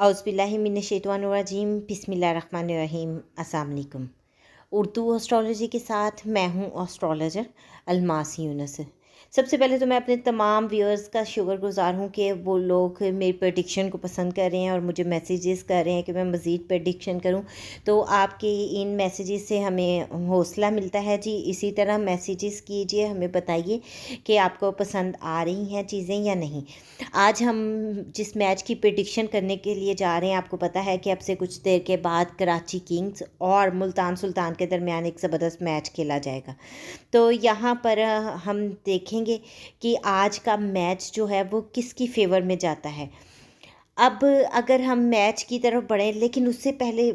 औज़ुबिल्लाहिमिनश्शैतानिर्रजीम बिस्मिल्लाहिर्रहमानिर्रहीम। अस्सलाम वालेकुम। उर्दू एस्ट्रोलॉजी के साथ मैं हूँ एस्ट्रोलॉजर अलमास यूनुस। सबसे पहले तो मैं अपने तमाम व्यूअर्स का शुक्रगुज़ार हूँ कि वो लोग मेरी प्रेडिक्शन को पसंद कर रहे हैं और मुझे मैसेजेस कर रहे हैं कि मैं मज़ीद प्रेडिक्शन करूँ। तो आपके इन मैसेजेस से हमें हौसला मिलता है जी। इसी तरह मैसेजेस कीजिए, हमें बताइए कि आपको पसंद आ रही हैं चीज़ें या नहीं। आज हम जिस मैच की प्रेडिक्शन करने के लिए जा रहे हैं, आपको पता है कि अब से कुछ देर के बाद कराची किंग्स और मुल्तान सुल्तान के दरमियान एक ज़बरदस्त मैच खेला जाएगा। तो यहाँ पर हम देखेंगे कि आज का मैच जो है वो किसकी फ़ेवर में जाता है। अब अगर हम मैच की तरफ बढ़ें, लेकिन उससे पहले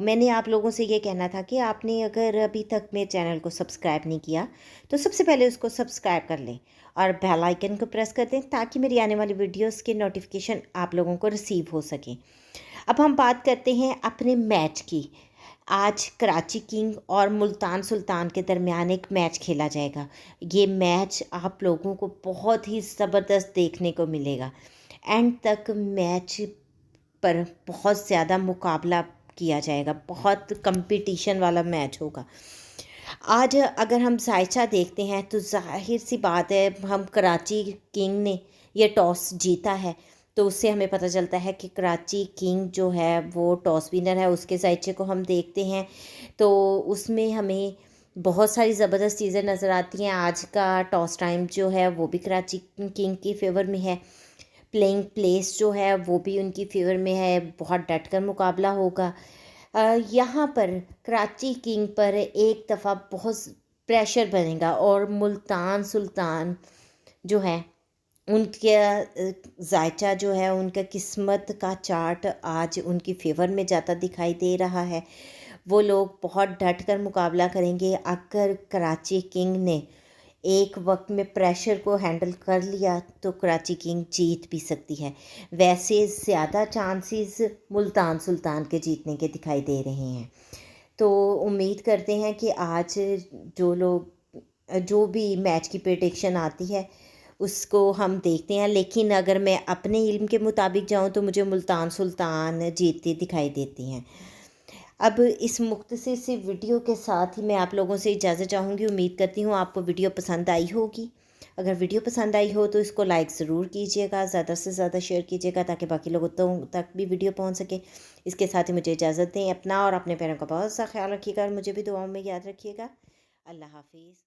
मैंने आप लोगों से ये कहना था कि आपने अगर अभी तक मेरे चैनल को सब्सक्राइब नहीं किया तो सबसे पहले उसको सब्सक्राइब कर लें और बेल आइकन को प्रेस कर दें ताकि मेरी आने वाली वीडियोस के नोटिफिकेशन आप लोगों को रिसीव हो सकें। अब हम बात करते हैं अपने मैच की। आज कराची किंग और मुल्तान सुल्तान के दरमियान एक मैच खेला जाएगा। ये मैच आप लोगों को बहुत ही ज़बरदस्त देखने को मिलेगा। एंड तक मैच पर बहुत ज़्यादा मुकाबला किया जाएगा, बहुत कंपटीशन वाला मैच होगा। आज अगर हम जायचा देखते हैं तो जाहिर सी बात है, हम कराची किंग ने ये टॉस जीता है तो उससे हमें पता चलता है कि कराची किंग जो है वो टॉस विनर है। उसके जायचे को हम देखते हैं तो उसमें हमें बहुत सारी ज़बरदस्त चीज़ें नज़र आती हैं। आज का टॉस टाइम जो है वो भी कराची किंग की फेवर में है। प्लेइंग प्लेस जो है वो भी उनकी फेवर में है। बहुत डट कर मुकाबला होगा। यहाँ पर कराची किंग पर एक दफ़ा बहुत प्रेशर बनेगा और मुल्तान सुल्तान जो है उनका जायचा जो है, उनका किस्मत का चार्ट आज उनकी फेवर में जाता दिखाई दे रहा है। वो लोग बहुत डट कर मुकाबला करेंगे। अगर कराची किंग ने एक वक्त में प्रेशर को हैंडल कर लिया तो कराची किंग जीत भी सकती है। वैसे ज़्यादा चांसेस मुल्तान सुल्तान के जीतने के दिखाई दे रहे हैं। तो उम्मीद करते हैं कि आज जो भी मैच की प्रेडिक्शन आती है उसको हम देखते हैं। लेकिन अगर मैं अपने इल्म के मुताबिक जाऊं तो मुझे मुल्तान सुल्तान जीतती दिखाई देती हैं। अब इस मुख्तसर सी वीडियो के साथ ही मैं आप लोगों से इजाज़त चाहूँगी। उम्मीद करती हूँ आपको वीडियो पसंद आई होगी। अगर वीडियो पसंद आई हो तो इसको लाइक ज़रूर कीजिएगा, ज़्यादा से ज़्यादा शेयर कीजिएगा ताकि बाकी लोगों तक भी वीडियो पहुँच सके। इसके साथ ही मुझे इजाज़त दें। अपना और अपने पैरों का बहुत सा ख्याल रखिएगा और मुझे भी दुआओं में याद रखिएगा। अल्लाह हाफिज़।